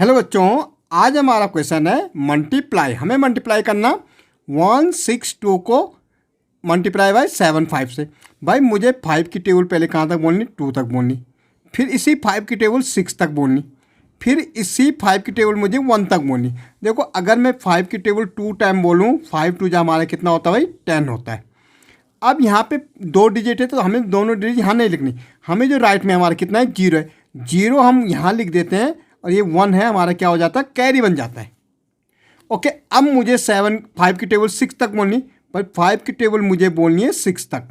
Hello बच्चों, आज हमारा क्वेश्चन है मल्टीप्लाई। हमें मल्टीप्लाई करना 162 को मल्टीप्लाई बाय 75 से। भाई मुझे 5 की टेबल पहले कहाँ तक बोलनी, 2 तक बोलनी, फिर इसी 5 की टेबल 6 तक बोलनी, फिर इसी 5 की टेबल मुझे 1 तक बोलनी। देखो अगर मैं 5 की टेबल 2 टाइम बोलूँ, 5 2 हमारा कितना होता है भाई, 10 होता है। अब यहाँ पे 2 डिजिट है तो हमें दोनों डिजिट यहाँ नहीं लिखनी, हमें जो राइट में हमारा कितना है, 0 है। 0 हम यहाँ लिख देते हैं और ये 1 है, हमारा क्या हो जाता है, कैरी बन जाता है। ओके, अब मुझे 5 की टेबल 6 तक बोलनी, पर 5 की टेबल मुझे बोलनी है 6 तक।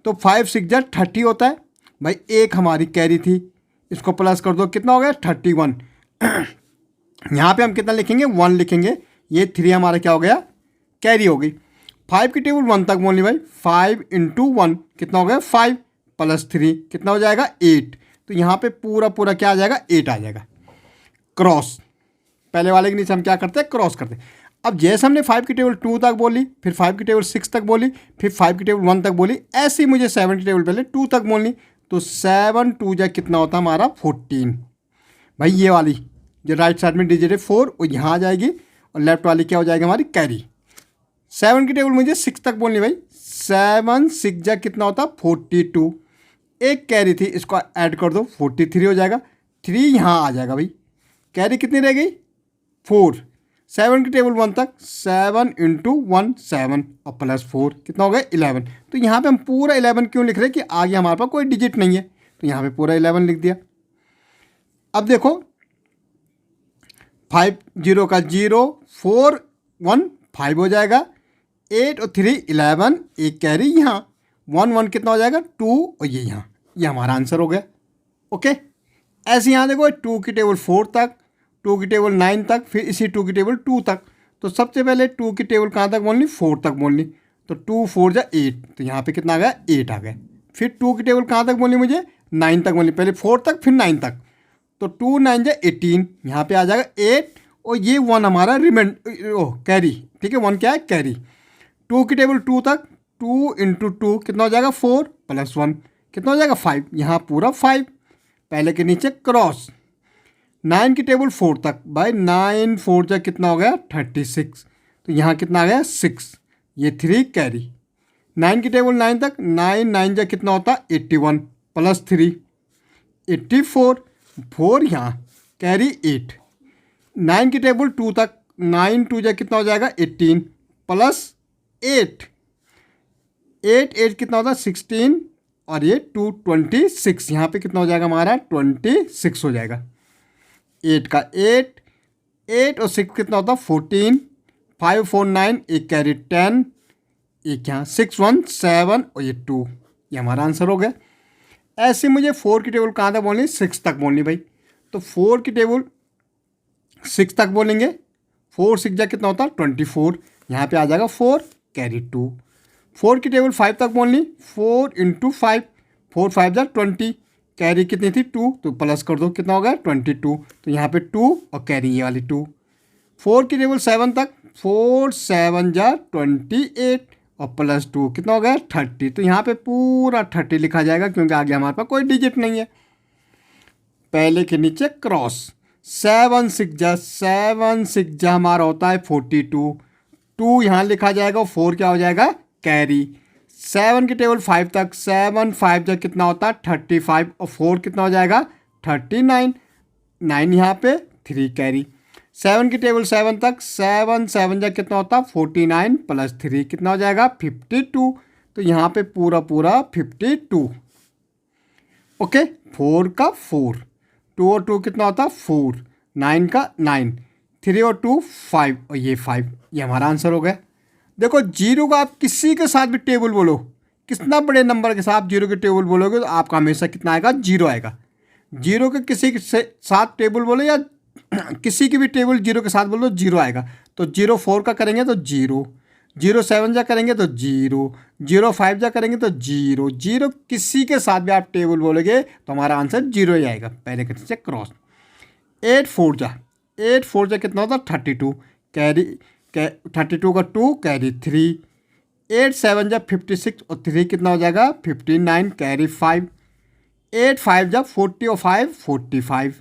तो 5 6 जा 30 होता है भाई, एक हमारी कैरी थी, इसको प्लस कर दो, कितना हो गया 31। यहाँ पे हम कितना लिखेंगे, 1 लिखेंगे, ये 3 हमारा क्या हो गया, कैरी हो गई। 5 की टेबल 1 तक बोलनी भाई, 5 × 1 कितना हो गया, 5 + 3 कितना हो जाएगा, 8। तो यहाँ पे पूरा पूरा क्या आ जाएगा, 8 आ जाएगा। क्रॉस, पहले वाले के नीचे हम क्या करते हैं, क्रॉस करते हैं। अब जैसे हमने 5 की टेबल 2 तक बोली, फिर 5 की टेबल 6 तक बोली, फिर 5 की टेबल 1 तक बोली, ऐसे ही मुझे 7 की टेबल पहले 2 तक बोलनी। तो 7 2 जा कितना होता है हमारा, 14। भाई ये वाली जो राइट साइड में डिजिट है 4, वो यहाँ आ जाएगी, और लेफ्ट वाली क्या हो जाएगी हमारी, कैरी। 7 की टेबल मुझे 6 तक बोलनी भाई, 7 6 जा कितना होता है, 42। एक कैरी थी, इसको ऐड कर दो, 43 हो जाएगा। 3 यहाँ आ जाएगा भाई, कैरी कितनी रह गई, 4। 7 की टेबल 1 तक, 7 × 1 7 और +4 कितना हो गया, 11। तो यहाँ पे हम पूरा 11 क्यों लिख रहे हैं कि आगे हमारे पास कोई डिजिट नहीं है, तो यहाँ पे पूरा 11 लिख दिया। अब देखो 5 0 का 0, 4 1 5 हो जाएगा, 8 और 3 11, एक कैरी यहाँ, 1 1 कितना हो जाएगा, 2, और ये यहाँ, ये हमारा आंसर हो गया। ओके, ऐसे यहाँ देखो 2 की टेबल 4 तक, 2 की टेबल 9 तक, फिर इसी 2 की टेबल 2 तक। तो सबसे पहले 2 की टेबल कहाँ तक बोलनी, 4 तक बोलनी। तो 2 4 जा 8, तो यहाँ पे कितना आ गया, 8 आ गया। फिर 2 की टेबल कहाँ तक बोलनी मुझे, 9 तक बोलनी, पहले 4 तक फिर 9 तक। तो 2 9 जा 18, यहाँ पे आ जाएगा 8, और ये 1 हमारा कैरी, ठीक है, 1 क्या है, कैरी। 2 की टेबल 2 तक, 2 × 2 कितना हो जाएगा, 4 + 1 कितना हो जाएगा, 5, यहाँ पूरा 5, पहले के नीचे क्रॉस। 9 की टेबल 4 तक, भाई 9 4 जा कितना हो गया, 36, तो यहाँ कितना आ गया, 6, ये 3 कैरी। 9 की टेबल 9 तक, 9 9 जा कितना होता, 81 + 3 84, 4 यहाँ कैरी 8। 9 की टेबल 2 तक, 9 2 जा कितना हो जाएगा, 18 + 8 8 8 कितना होता है, 16, और ये 2 26, यहाँ पे कितना हो जाएगा हमारा, 26 हो जाएगा। 8 का 8 8 और 6 कितना होता है, 14, 5 4 9, एक कैरी 10, एक यहाँ 6 1 7, और ये 2, ये हमारा आंसर हो गया। ऐसे मुझे 4 की टेबल कहाँ तक बोलनी, 6 तक बोलनी भाई। तो 4 की टेबल 6 तक बोलेंगे, 4 6 जा कितना होता है, 24, यहाँ पे आ जाएगा 4 कैरी 2। 4 की टेबल 5 तक बोलनी, 4 × 5, 4 5 जा 20, कैरी कितनी थी, 2, तो प्लस कर दो, कितना होगा, 22, तो यहाँ पे 2 और कैरी ये वाली 2। 4 की टेबल 7 तक, 4 7 जा 28, और +2 कितना हो गया, 30, तो यहाँ पे पूरा 30 लिखा जाएगा, क्योंकि आगे हमारे पास कोई डिजिट नहीं है। पहले के नीचे क्रॉस। 7 6 जा हमारा होता है 42, 2 यहाँ लिखा जाएगा, और 4 क्या हो जाएगा, कैरी। 7 की टेबल 5 तक, 7 5 जा कितना होता है, 35, और 4 कितना हो जाएगा, 39, 9 यहाँ पे 3 कैरी। 7 की टेबल 7 तक, 7 7 जा कितना होता है, 49 + 3 कितना हो जाएगा, 52, तो यहाँ पे पूरा पूरा 52। ओके, 4 का 4, 2 और 2 कितना होता है, 4, 9 का 9, 3 और 2 5, और ये 5, ये हमारा आंसर हो गया। देखो 0 का आप किसी के साथ भी टेबल बोलो, कितना बड़े नंबर के साथ 0 के टेबल बोलोगे तो आपका हमेशा कितना आएगा, 0 आएगा। 0 के किसी के साथ टेबल बोलो, या किसी की भी टेबल 0 के साथ बोलो, 0 आएगा। तो 0 4 का करेंगे तो 0, 0 7 जा करेंगे तो 0, 0 5 जा करेंगे तो 0, 0 किसी के साथ भी आप टेबल बोलोगे तो हमारा आंसर 0 ही आएगा। पहले के नीचे क्रॉस। 8 4 जा कितना होता है, 32, कैरी 32 का 2 कैरी 3, 8 7 जा 56, और 3 कितना हो जाएगा, 59 कैरी 5, 8 5 जा 40, और 5 45।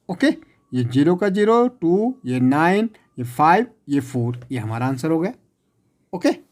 ओके, ये 0 का 0, 2, ये 9, ये 5, ये 4, ये हमारा आंसर हो गया। ओके।